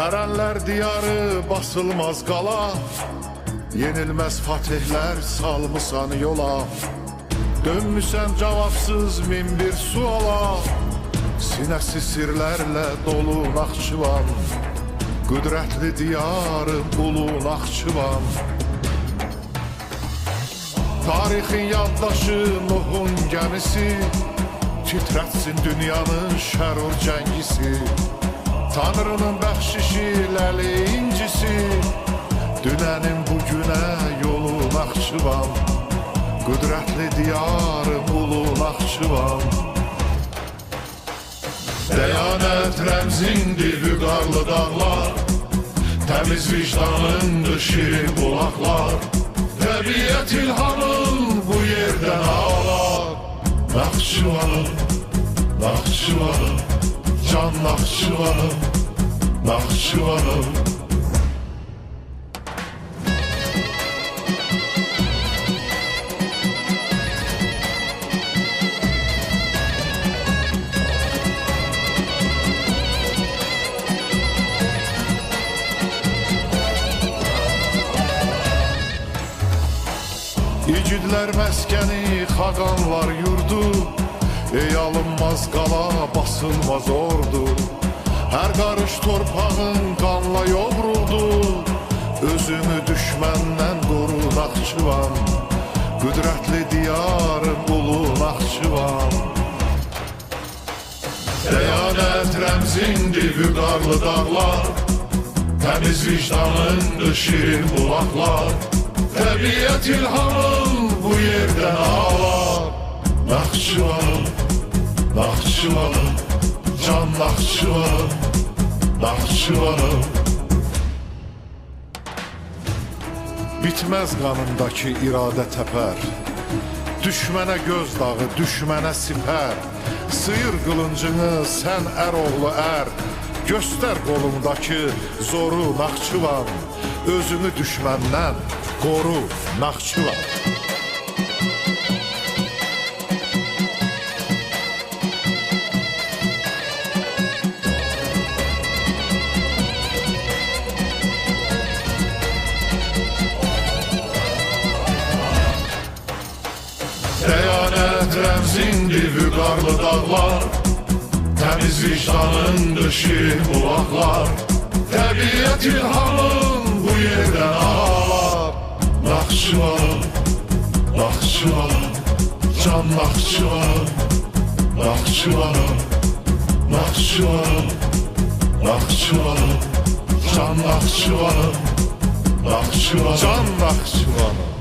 Ərənlər diyarı basılmaz qala, yenilməz fatihlər salmısan yola. Dönmüsən cavabsız min bir suala, sinəsi sirlərlə dolu Naxçıvan, qüdrətli diyarım ulu Naxçıvan. Tarixin yaddaşı Nuhun gəmisi, titrətsin dünyanın şərur cəngisi. Tanrının bəxşişi ləli incisi, dünənin bugünə yolu Naxçıvan, qüdrətli diyarım ulu Naxçıvan. Dəyanət rəmzindir vüqarlı dağlar, təmiz vicdanındır şirin bulaqlar. Təbiət ilhamın bu yerdən ağlar. Naxçıvanım, Naxçıvanım, can Naxçıvanım, Naxçıvanım. İgidlər məskəni, xaqanlar yurdu, ey alınmaz qala, basılmaz ordu. Hər qarış torpağın qanla yoğruldu, özünü düşməndən qoru Naxçıvan, qüdrətli diyarım ulu Naxçıvan. Dəyanət rəmzindir vüqarlı dağlar, təmiz vicdanındır şirin bulaqlar. Təbiət ilhamın bu yerdən ağlar. Naxçıvanım, Naxçıvanım, can Naxçıvanım, Naxçıvanım. Bitməz qanındakı iradə təpər, düşmənə göz dağı, düşmənə sipər. Sıyır qılıncını sən əroğlu ər, göstər qolundakı zoru Naxçıvan, özünü düşməndən qoru Naxçıvan. Dəyanət rəmzindir vüqarlı dağlar, təmiz vicdanındır şirin bulaqlar. Təbiət ilhamın bu yerdən ağlar. Naxçıvanım, Naxçıvanım, can Naxçıvanım, Naxçıvanım, Naxçıvanım, Naxçıvanım, can Naxçıvanım, Naxçıvanım, can Naxçıvanım.